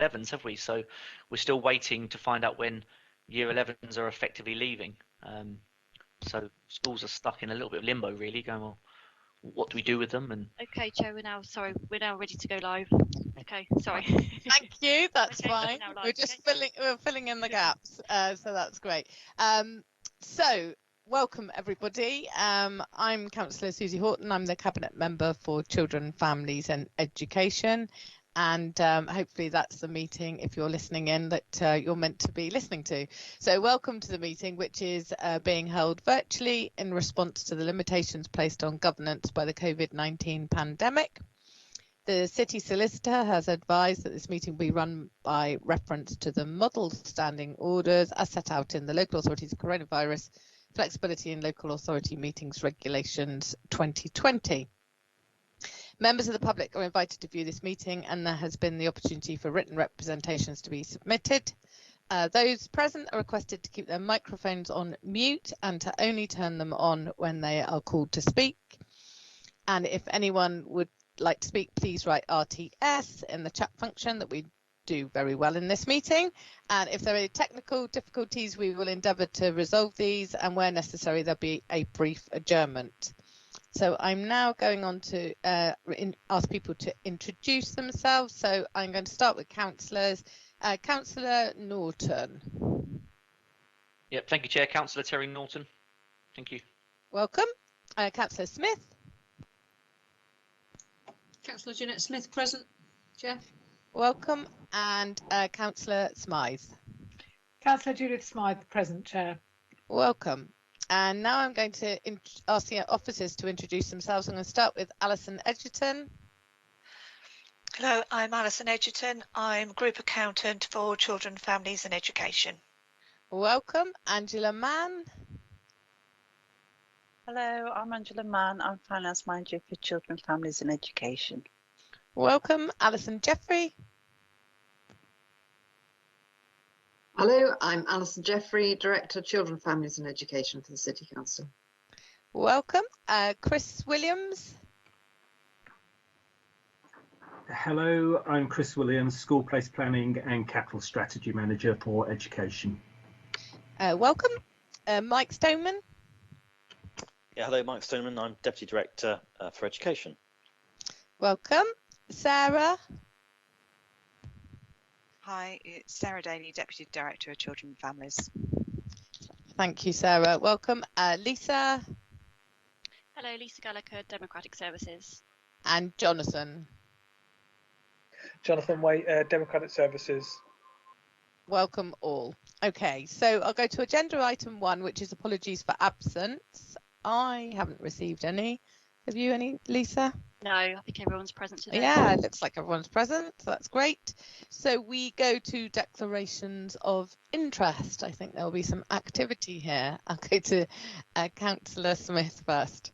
11s, have we? So we're still waiting to find out when year 11s are effectively leaving. So schools are stuck in a little bit of limbo, really, going, well, what do we do with them? And Okay, Joe, we're now ready to go live. Okay, sorry. Thank you. That's Okay, fine. now live, We're just okay. filling in the gaps, so that's great. So welcome everybody. I'm Councillor Susie Horton. I'm the Cabinet Member for Children, Families and Education. And hopefully that's the meeting, if you're listening in, that you're meant to be listening to. So welcome to the meeting, which is being held virtually in response to the limitations placed on governance by the COVID-19 pandemic. The City Solicitor has advised that this meeting will be run by reference to the model standing orders as set out in the Local Authorities Coronavirus Flexibility in Local Authority Meetings Regulations 2020. Members of the public are invited to view this meeting, and there has been the opportunity for written representations to be submitted. Those present are requested to keep their microphones on mute and to only turn them on when they are called to speak. And if anyone would like to speak, please write RTS in the chat function that we do very well in this meeting. And if there are technical difficulties, we will endeavour to resolve these, and where necessary there'll be a brief adjournment. So I'm now going on to ask people to introduce themselves. So I'm going to start with councillors. Councillor Norton. yep, thank you, Chair. Councillor Terry Norton. Thank you. Welcome. Councillor Smith. Councillor Jeanette Smith, present, Chair. Welcome. And Councillor Smythe. Councillor Judith Smythe, present, Chair. Welcome. And now I'm going to ask the officers to introduce themselves. I'm going to start with Alison Edgerton. Hello, I'm Alison Edgerton. I'm Group Accountant for Children, Families and Education. Welcome. Angela Mann. Hello, I'm Angela Mann. I'm Finance Manager for Children, Families and Education. Welcome. Alison Jeffrey. Hello, I'm Alison Jeffrey, Director, Children, Families and Education for the City Council. Welcome. Chris Williams. Hello, I'm Chris Williams, School Place Planning and Capital Strategy Manager for Education. Welcome. Mike Stoneman. Yeah, hello, Mike Stoneman. I'm Deputy Director for Education. Welcome. Sarah. Hi, it's Sarah Daly, Deputy Director of Children and Families. Thank you, Sarah. Welcome. Lisa. Hello, Lisa Gallagher, Democratic Services. And Jonathan. Jonathan Waite, Democratic Services. Welcome all. Okay, so I'll go to agenda item 1, which is apologies for absence. I haven't received any. Have you any, Lisa? No, I think everyone's present today. Yeah, it looks like everyone's present, so that's great. So we go to declarations of interest. I think there'll be some activity here. I'll go to Councillor Smith first.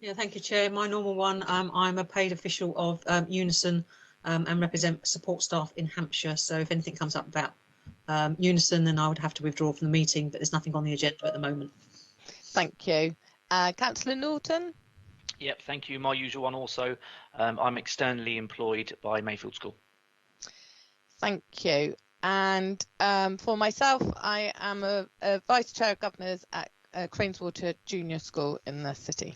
Yeah, thank you, Chair. My normal one, I'm a paid official of Unison and represent support staff in Hampshire. So if anything comes up about Unison, then I would have to withdraw from the meeting, but there's nothing on the agenda at the moment. Thank you. Councillor Norton. Yep, thank you. My usual one also. I'm externally employed by Mayfield School. Thank you. And for myself, I am a Vice Chair of Governors at Craneswater Junior School in the city.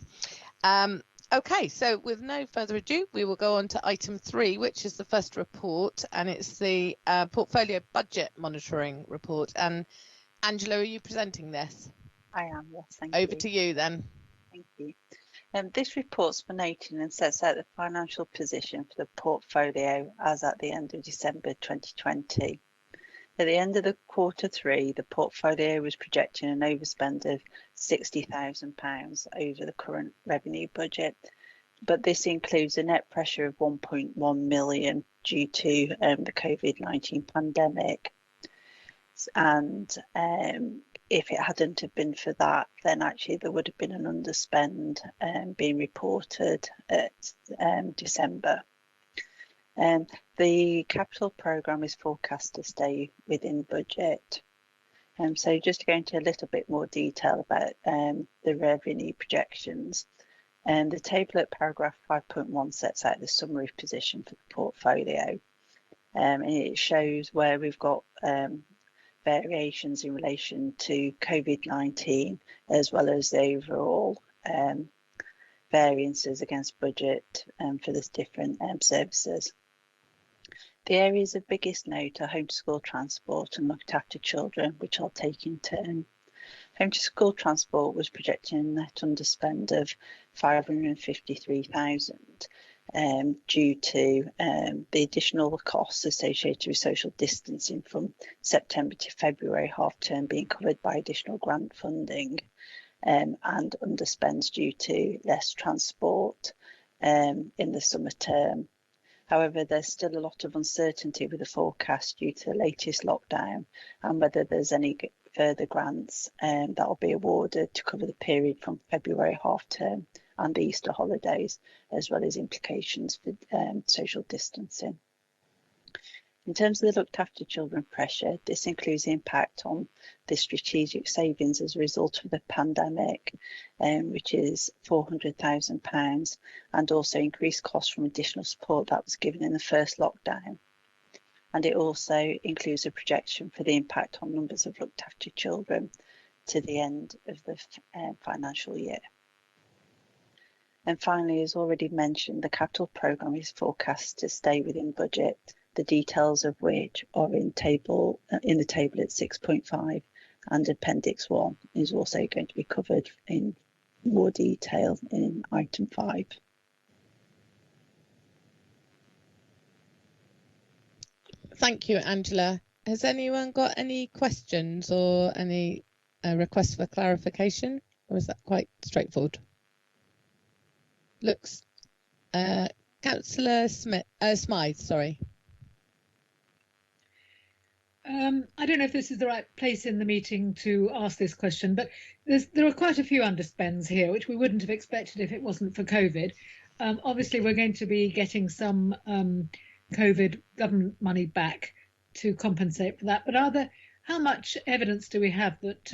Okay, so with no further ado, we will go on to item 3, which is the first report, and it's the Portfolio Budget Monitoring Report. And Angela, are you presenting this? I am, yes, thank you. Over to you then. Thank you. This report's for 18 and sets out the financial position for the portfolio as at the end of December 2020. At the end of the Q3, the portfolio was projecting an overspend of £60,000 over the current revenue budget, but this includes a net pressure of 1.1 million due to the COVID-19 pandemic. And if it hadn't have been for that, then actually there would have been an underspend being reported at December. The capital programme is forecast to stay within budget. So just to go into a little bit more detail about the revenue projections. The table at paragraph 5.1 sets out the summary position for the portfolio. and it shows where we've got variations in relation to COVID-19, as well as the overall variances against budget for the different services. The areas of biggest note are home to school transport and looked after children, which I'll take in turn. Home to school transport was projecting a net underspend of 553,000 due to the additional costs associated with social distancing from September to February half term being covered by additional grant funding, and underspends due to less transport in the summer term. However, there's still a lot of uncertainty with the forecast due to the latest lockdown and whether there's any further grants that will be awarded to cover the period from February half term and the Easter holidays, as well as implications for social distancing. In terms of the looked after children pressure, this includes the impact on the strategic savings as a result of the pandemic, which is £400,000, and also increased costs from additional support that was given in the first lockdown. And it also includes a projection for the impact on numbers of looked after children to the end of the financial year. And finally, as already mentioned, the capital programme is forecast to stay within budget, the details of which are in the table at 6.5, and Appendix 1 is also going to be covered in more detail in item 5. Thank you, Angela. Has anyone got any questions or any requests for clarification, or is that quite straightforward? Looks, Councillor Smythe, sorry. I don't know if this is the right place in the meeting to ask this question, but there are quite a few underspends here, which we wouldn't have expected if it wasn't for COVID. Obviously, we're going to be getting some COVID government money back to compensate for that. But how much evidence do we have that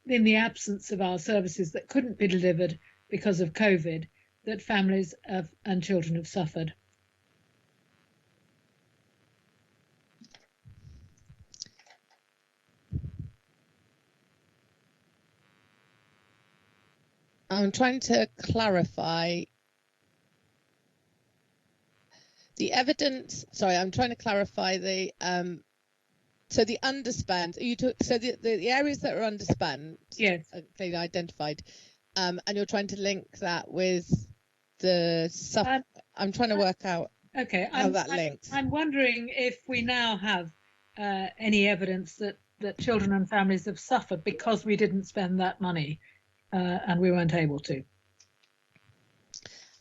in the absence of our services that couldn't be delivered because of COVID, that families and children have suffered? I'm trying to clarify the evidence. Sorry, I'm trying to clarify the so the underspend. So the areas that are underspent, yes, are clearly identified, and you're trying to link that with the stuff. I'm trying to work out how that links. I'm wondering if we now have any evidence that children and families have suffered because we didn't spend that money. And we weren't able to.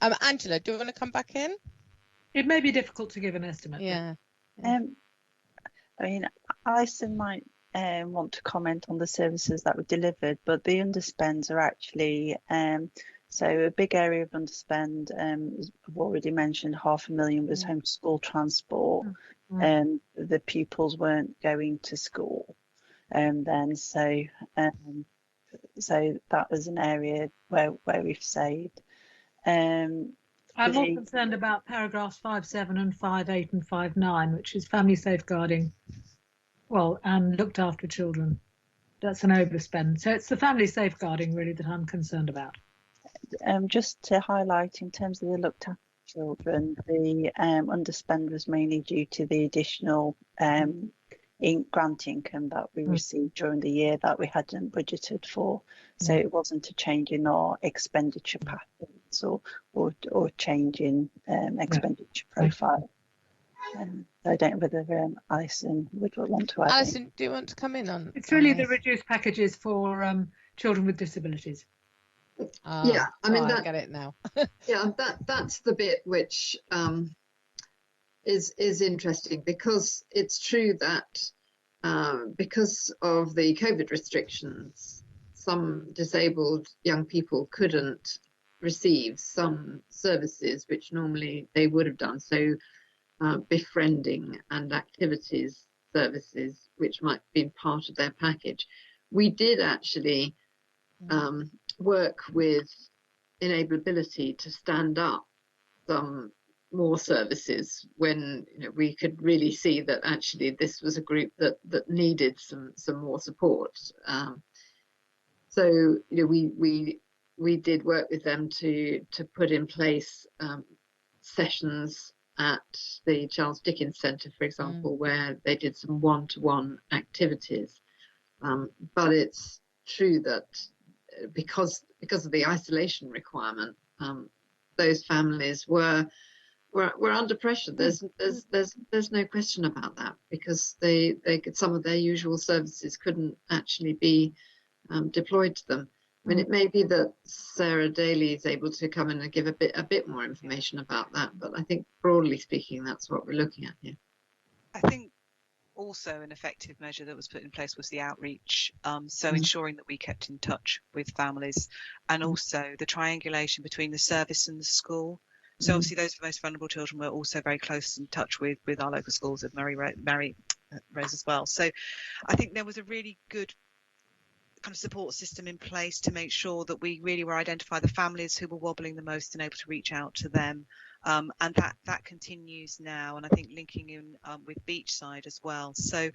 Angela, do you want to come back in? It may be difficult to give an estimate. Yeah. I mean, Alison might want to comment on the services that were delivered, but the underspends are actually, so a big area of underspend, as I've already mentioned, £500,000 was home to school transport, and the pupils weren't going to school. So that was an area where we've saved. I'm more concerned about paragraphs 5.7 and 5.8 and 5.9, which is family safeguarding, and looked after children. That's an overspend. So it's the family safeguarding really that I'm concerned about. Just to highlight, in terms of the looked after children, the underspend was mainly due to the additional grant income that we received during the year that we hadn't budgeted for. So it wasn't a change in our expenditure patterns or change in expenditure profile. I don't know whether Alison would want to add. Alison, do you want to come in on? It's really the reduced packages for children with disabilities. Yeah, I mean, I get it now. Yeah, that's the bit which is interesting, because it's true that because of the COVID restrictions, some disabled young people couldn't receive some services which normally they would have done. So befriending and activities services, which might have been part of their package. We did actually work with Enableability to stand up some more services when we could really see that actually this was a group that needed some more support. So we did work with them to put in place sessions at the Charles Dickens Centre, for example, where they did some one-to-one activities. But it's true that because of the isolation requirement, those families were under pressure. There's no question about that, because some of their usual services couldn't actually be deployed to them. I mean, it may be that Sarah Daly is able to come in and give a bit more information about that, but I think broadly speaking, that's what we're looking at here. I think also an effective measure that was put in place was the outreach. So ensuring that we kept in touch with families, and also the triangulation between the service and the school. So obviously those most vulnerable children were also very close in touch with our local schools at Mary Rose as well. So I think there was a really good kind of support system in place to make sure that we really were identifying the families who were wobbling the most and able to reach out to them. And that continues now, and I think linking in with Beachside as well. So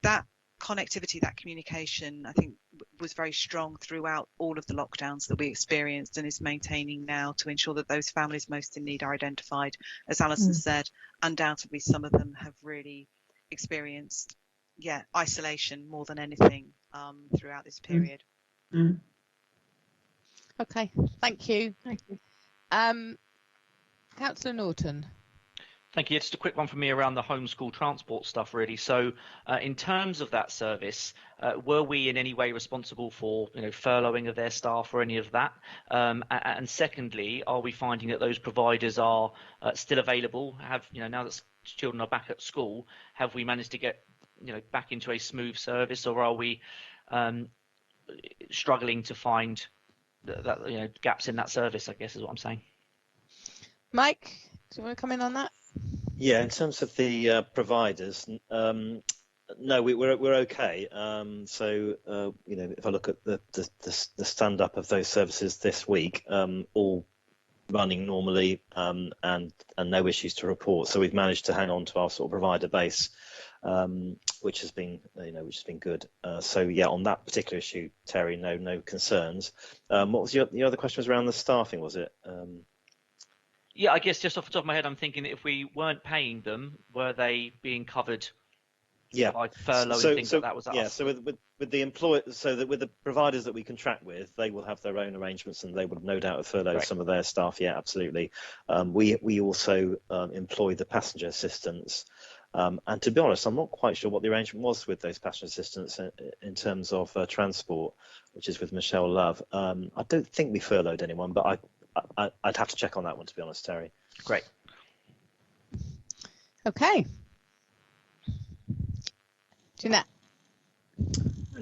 that connectivity, that communication, I think was very strong throughout all of the lockdowns that we experienced, and is maintaining now to ensure that those families most in need are identified. As Alison said, undoubtedly some of them have really experienced isolation more than anything throughout this period. Okay, thank you. Councillor Norton. Thank you. Just a quick one from me around the homeschool transport stuff, really. So in terms of that service, were we in any way responsible for furloughing of their staff or any of that? And secondly, are we finding that those providers are still available? Now that children are back at school, have we managed to get back into a smooth service, or are we struggling to find that gaps in that service, I guess is what I'm saying. Mike, do you want to come in on that? Yeah, in terms of the providers, no, we're okay. So if I look at the stand up of those services this week, all running normally, and no issues to report. So we've managed to hang on to our sort of provider base, which has been good. So yeah, on that particular issue, Terry, no concerns. What was the other question? Was around the staffing, was it? Yeah, I guess just off the top of my head, I'm thinking that if we weren't paying them, were they being covered? Yeah, by furlough and things like that. Was that yeah? So with the employer, so that with the providers that we contract with, they will have their own arrangements, and they would no doubt have furloughed some of their staff. Yeah, absolutely. We also employ the passenger assistants, and to be honest, I'm not quite sure what the arrangement was with those passenger assistants in terms of transport, which is with Michelle Love. I don't think we furloughed anyone, but I'd have to check on that one, to be honest, Terry. Great. Okay. Jeanette.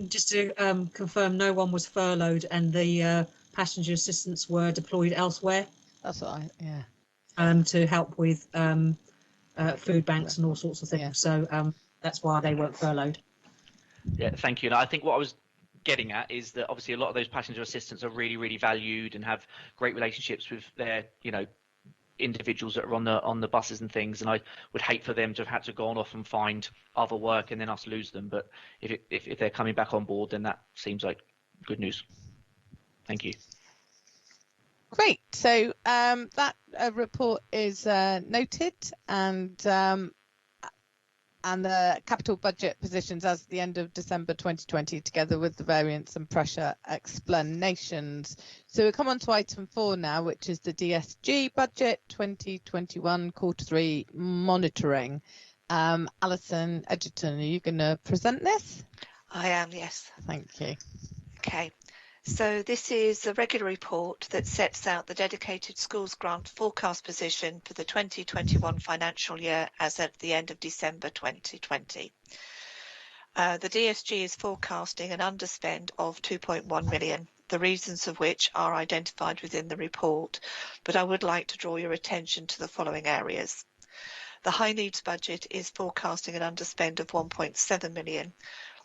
Just to confirm, no one was furloughed, and the passenger assistants were deployed elsewhere. That's right. Yeah. To help with food banks and all sorts of things. Yeah. So that's why they weren't furloughed. Yeah, thank you. And I think what I was getting at is that obviously a lot of those passenger assistants are really, really valued and have great relationships with their, individuals that are on the buses and things, and I would hate for them to have had to go on off and find other work and then us lose them. But if they're coming back on board, then that seems like good news. Thank you. Great. So that report is noted, and the capital budget positions as at the end of December 2020, together with the variance and pressure explanations. So we come on to item 4 now, which is the DSG budget 2021 Q3 monitoring. Alison Edgerton, are you going to present this? I am, yes. Thank you. Okay. So this is a regular report that sets out the dedicated schools grant forecast position for the 2021 financial year as at the end of December 2020. The DSG is forecasting an underspend of 2.1 million, the reasons of which are identified within the report, but I would like to draw your attention to the following areas. The high needs budget is forecasting an underspend of 1.7 million,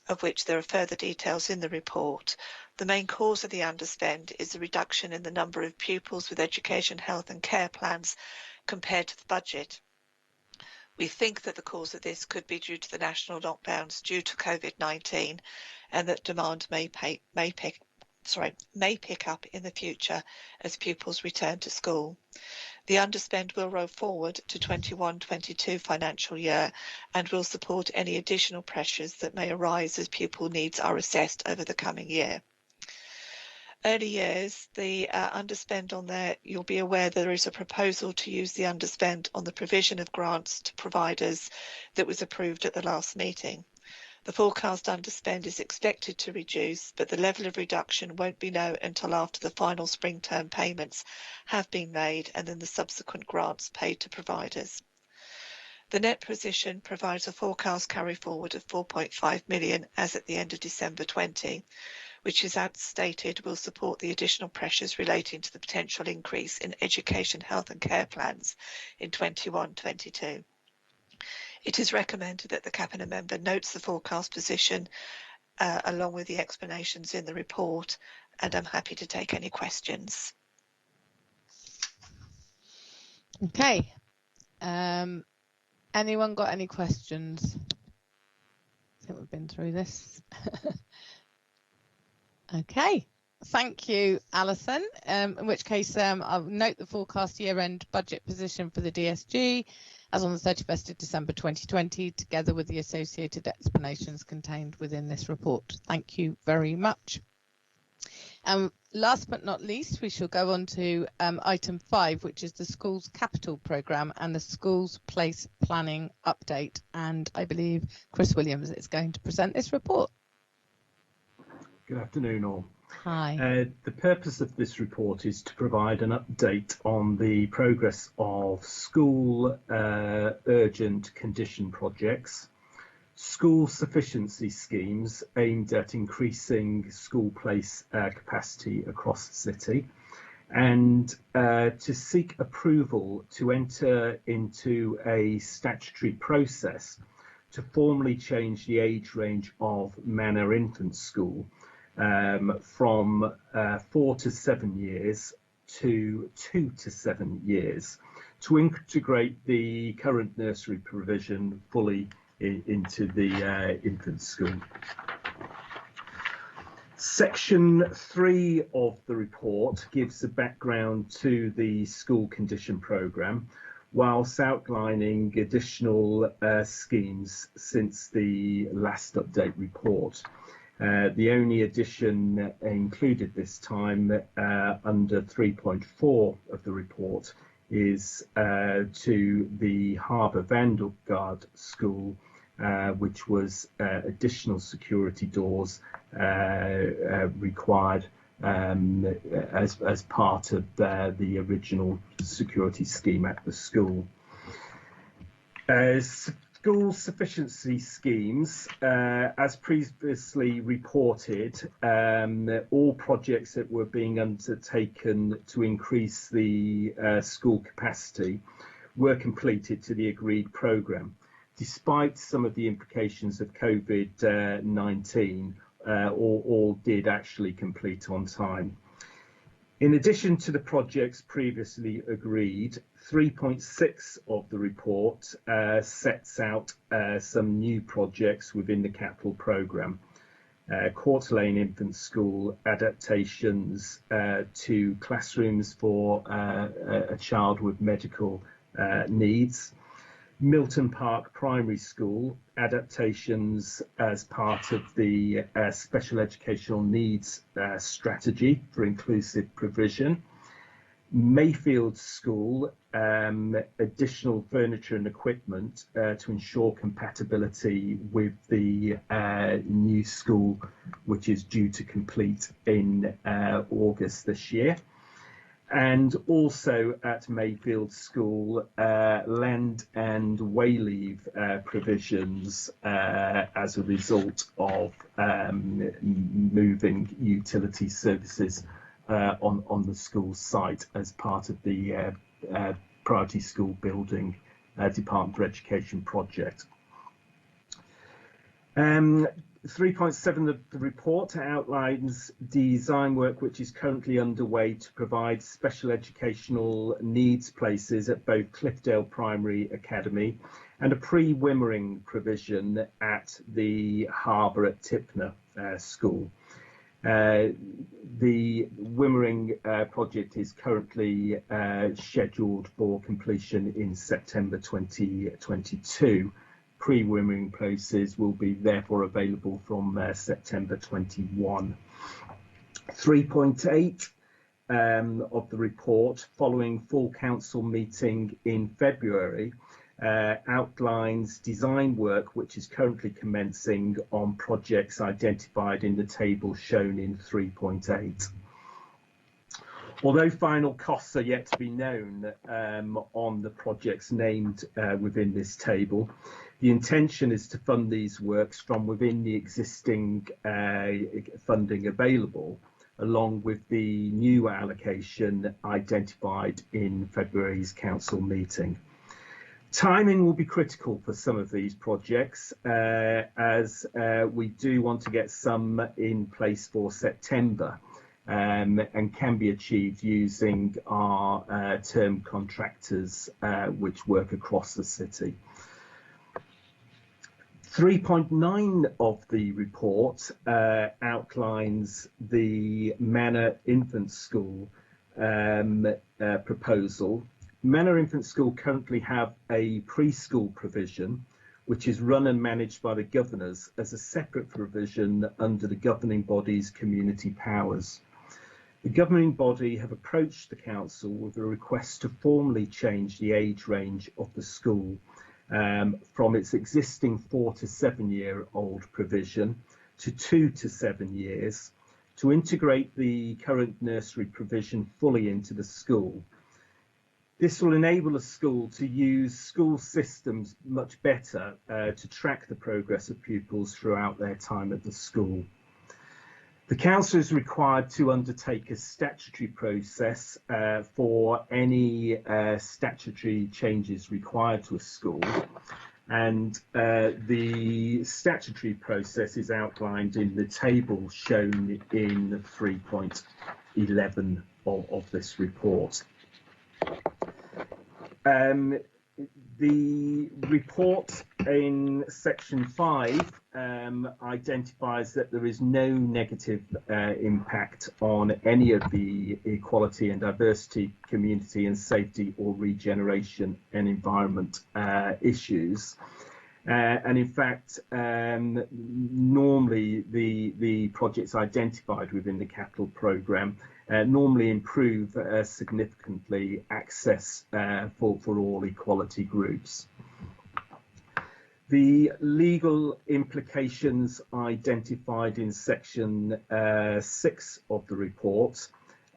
of which there are further details in the report. The main cause of the underspend is the reduction in the number of pupils with education, health and care plans compared to the budget. We think that the cause of this could be due to the national lockdowns due to COVID-19, and that demand may pick up in the future as pupils return to school. The underspend will roll forward to 21-22 financial year and will support any additional pressures that may arise as pupil needs are assessed over the coming year. Early years, the underspend on there, you'll be aware there is a proposal to use the underspend on the provision of grants to providers that was approved at the last meeting. The forecast underspend is expected to reduce, but the level of reduction won't be known until after the final spring term payments have been made and then the subsequent grants paid to providers. The net position provides a forecast carry forward of 4.5 million as at the end of December 20, which is as stated will support the additional pressures relating to the potential increase in education, health and care plans in 21-22. It is recommended that the Cabinet member notes the forecast position along with the explanations in the report, and I'm happy to take any questions. Okay. Anyone got any questions? I think we've been through this. Okay. Thank you, Alison. In which case, I'll note the forecast year-end budget position for the DSG as on the 31st of December 2020, together with the associated explanations contained within this report. Thank you very much. Last but not least, we shall go on to item 5, which is the Schools Capital Programme and the Schools Place Planning Update. And I believe Chris Williams is going to present this report. Good afternoon, all. Hi. The purpose of this report is to provide an update on the progress of school urgent condition projects, school sufficiency schemes aimed at increasing school place capacity across the city, and to seek approval to enter into a statutory process to formally change the age range of Manor Infant School from 4 to 7 years to 2 to 7 years, to integrate the current nursery provision fully into the infant school. Section 3 of the report gives a background to the school condition programme, whilst outlining additional schemes since the last update report. The only addition included this time under 3.4 of the report is to the Harbour Vanguard School, which was additional security doors required as part of the original security scheme at the school. School sufficiency schemes, as previously reported, all projects that were being undertaken to increase the school capacity were completed to the agreed programme, despite some of the implications of COVID-19. All did actually complete on time. In addition to the projects previously agreed, 3.6 of the report sets out some new projects within the capital programme. Court Lane Infant School adaptations to classrooms for a child with medical needs. Milton Park Primary School adaptations as part of the special educational needs strategy for inclusive provision. Mayfield School, additional furniture and equipment to ensure compatibility with the new school, which is due to complete in August this year. And also at Mayfield School, land and way leave provisions as a result of moving utility services on the school site as part of the Priority School Building Department for Education project. 3.7 of the report outlines design work which is currently underway to provide special educational needs places at both Cliffdale Primary Academy and a pre-Wimmering provision at the Harbour at Tipner School. The Wimmering project is currently scheduled for completion in September 2022. Pre-Wimmering places will be therefore available from September 21. 3.8 of the report, following full council meeting in February, outlines design work which is currently commencing on projects identified in the table shown in 3.8. Although final costs are yet to be known on the projects named within this table, the intention is to fund these works from within the existing funding available, along with the new allocation identified in February's council meeting. Timing will be critical for some of these projects, as we do want to get some in place for September, and can be achieved using our term contractors which work across the city. 3.9 of the report outlines the Manor Infant School proposal. Manor Infant School currently have a preschool provision which is run and managed by the governors as a separate provision under the governing body's community powers. The governing body have approached the council with a request to formally change the age range of the school from its existing 4 to 7 year old provision to 2 to 7 years, to integrate the current nursery provision fully into the school. This will enable the school to use school systems much better to track the progress of pupils throughout their time at the school. The council is required to undertake a statutory process for any statutory changes required to a school, and the statutory process is outlined in the table shown in 3.11 of this report. The report in section 5 identifies that there is no negative impact on any of the equality and diversity, community and safety or regeneration and environment issues. And in fact, normally the projects identified within the capital programme normally improve significantly access for all equality groups. The legal implications identified in section 6 of the report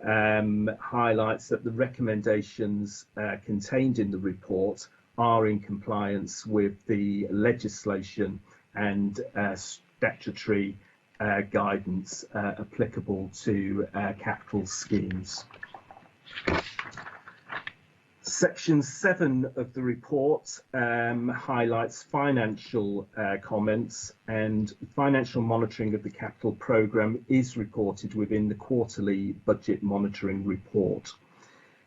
highlights that the recommendations contained in the report are in compliance with the legislation and statutory guidance applicable to capital schemes. Section 7 of the report highlights financial comments, and financial monitoring of the capital programme is reported within the quarterly budget monitoring report.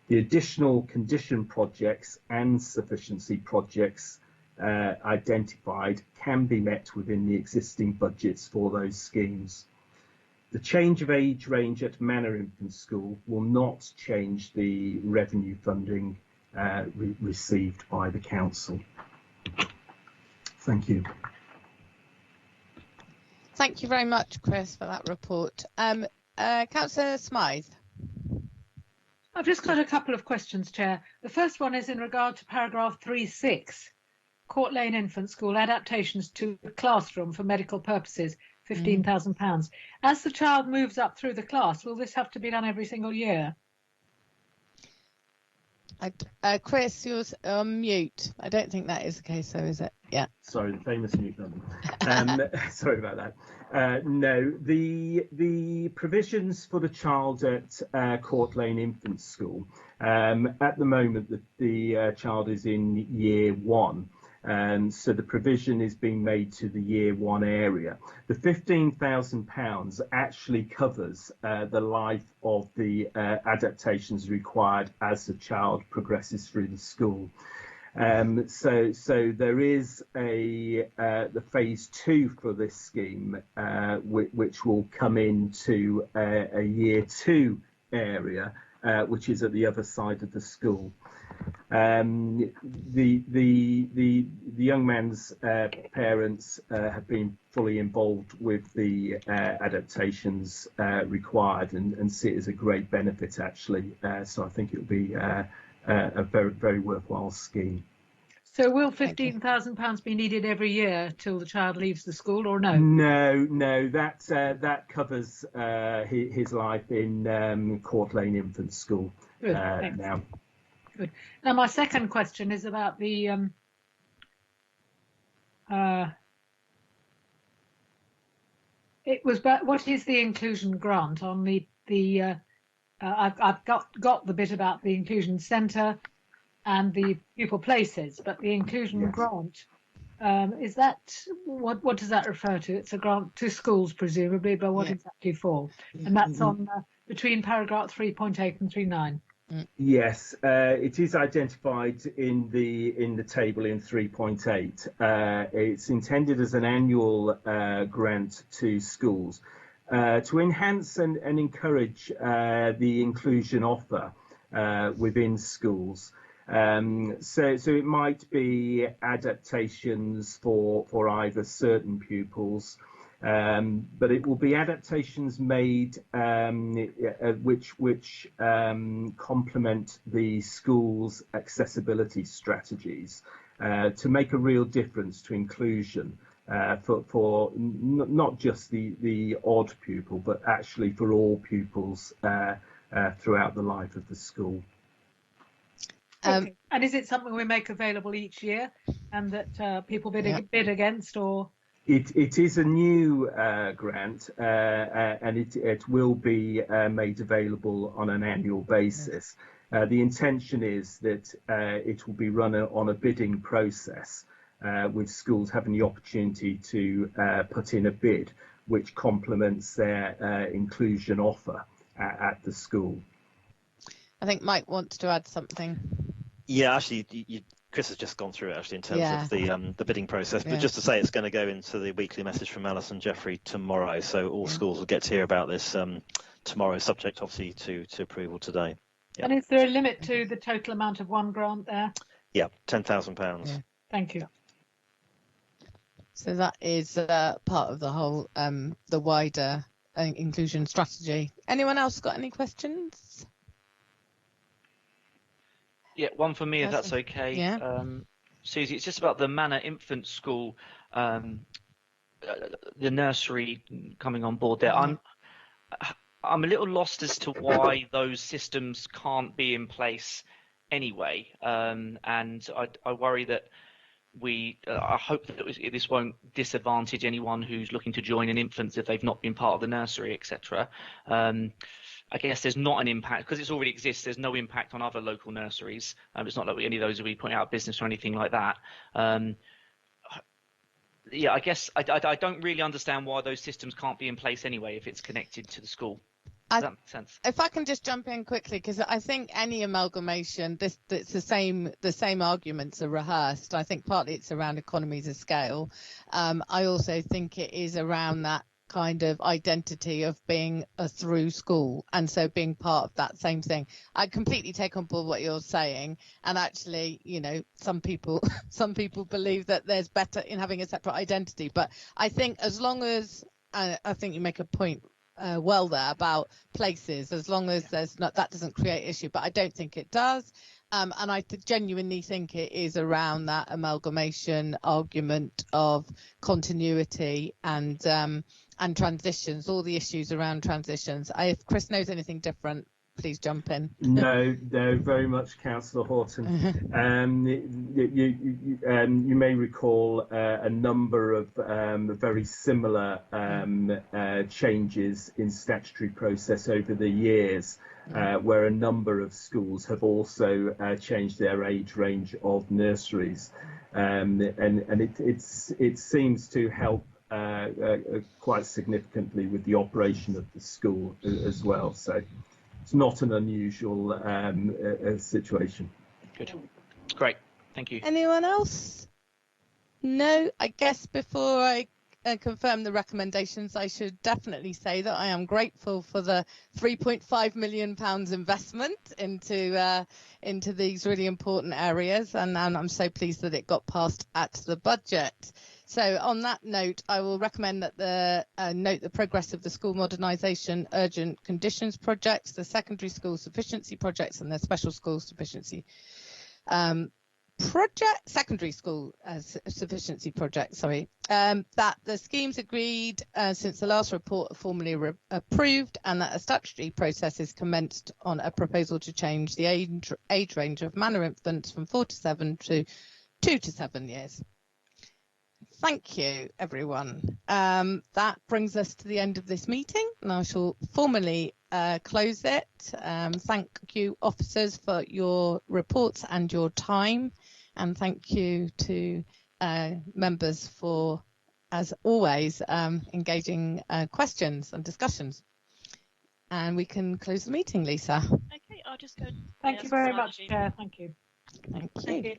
The additional condition projects and sufficiency projects identified can be met within the existing budgets for those schemes. The change of age range at Manor Infant School will not change the revenue funding received by the council. Thank you. Thank you very much, Chris, for that report. Councillor Smythe. I've just got a couple of questions, Chair. The first one is in regard to paragraph 3.6, Court Lane Infant School adaptations to a classroom for medical purposes, £15,000. As the child moves up through the class, will this have to be done every single year? Chris, you're on mute. I don't think that is the case, though, is it? Yeah. Sorry, the famous mute button. Sorry about that. No, the provisions for the child at Court Lane Infant School, at the moment the child is in year 1. So the provision is being made to the year one area. The £15,000 actually covers the life of the adaptations required as the child progresses through the school. So there is the phase 2 for this scheme, which will come into a year 2 area, which is at the other side of the school. The young man's parents have been fully involved with the adaptations required and see it as a great benefit, actually. So I think it will be a very, very worthwhile scheme. So will £15,000 be needed every year till the child leaves the school, or no? No, that covers his life in Court Lane Infant School. Good, now. Good. Now, my second question is about the what is the inclusion grant on the I've got the bit about the inclusion centre and the pupil places, but the inclusion grant, is that what does that refer to? It's a grant to schools, presumably, but what exactly for? And that's on between paragraph 3.8 and 3.9. Yes, it is identified in the table in 3.8. It's intended as an annual grant to schools to enhance and encourage the inclusion offer within schools. So it might be adaptations for either certain pupils, but it will be adaptations made which complement the school's accessibility strategies to make a real difference to inclusion for not just the odd pupil, but actually for all pupils throughout the life of the school. Okay. And is it something we make available each year and that people bid against, or? It is a new grant, and it will be made available on an annual basis. The intention is that it will be run on a bidding process, with schools having the opportunity to put in a bid which complements their inclusion offer at the school. I think Mike wants to add something. Yeah, actually, Chris has just gone through it actually in terms of the bidding process. But just to say, it's going to go into the weekly message from Alison Jeffrey tomorrow. So all schools will get to hear about this tomorrow, subject obviously to approval today. And is there a limit to the total amount of one grant there? Yeah, £10,000. Thank you. So that is part of the whole the wider inclusion strategy. Anyone else got any questions? Yeah, one for me, if that's okay. Yeah. Susie, it's just about the Manor Infant School, the nursery coming on board there. I'm a little lost as to why those systems can't be in place anyway, and I worry that I hope that this won't disadvantage anyone who's looking to join an infant if they've not been part of the nursery, etc. I guess there's not an impact because it already exists. There's no impact on other local nurseries. It's not like any of those will be putting out of business or anything like that. Yeah, I guess I don't really understand why those systems can't be in place anyway if it's connected to the school. Does that make sense? If I can just jump in quickly, because I think any amalgamation, it's the same arguments are rehearsed. I think partly it's around economies of scale. I also think it is around that kind of identity of being a through school, and so being part of that same thing. I completely take on board what you're saying, and actually, some people believe that there's better in having a separate identity, but I think as long as I think you make a point well there about places, as long as there's not, that doesn't create issue, but I don't think it does. And I genuinely think it is around that amalgamation argument of continuity and transitions, all the issues around transitions. If Chris knows anything different, please jump in. No, very much, Councillor Horton. You may recall a number of very similar changes in statutory process over the years, where a number of schools have also changed their age range of nurseries. and it seems to help quite significantly with the operation of the school as well. So it's not an unusual situation. Good, great, thank you. Anyone else? No, I guess before I confirm the recommendations, I should definitely say that I am grateful for the £3.5 million investment into these really important areas, and I'm so pleased that it got passed at the budget. So on that note, I will recommend that note the progress of the school modernisation urgent conditions projects, the secondary school sufficiency projects, and the special school sufficiency secondary school sufficiency project, that the schemes agreed since the last report are formally approved, and that a statutory process is commenced on a proposal to change the age range of manor infants from 4 to 7 to 2 to 7 years. Thank you, everyone. That brings us to the end of this meeting, and I shall formally close it. Thank you, officers, for your reports and your time, and thank you to members for, as always, engaging questions and discussions. And we can close the meeting, Lisa. Okay, I'll just go. Thank you very much, Chair. Thank you. Thank you. Thank you.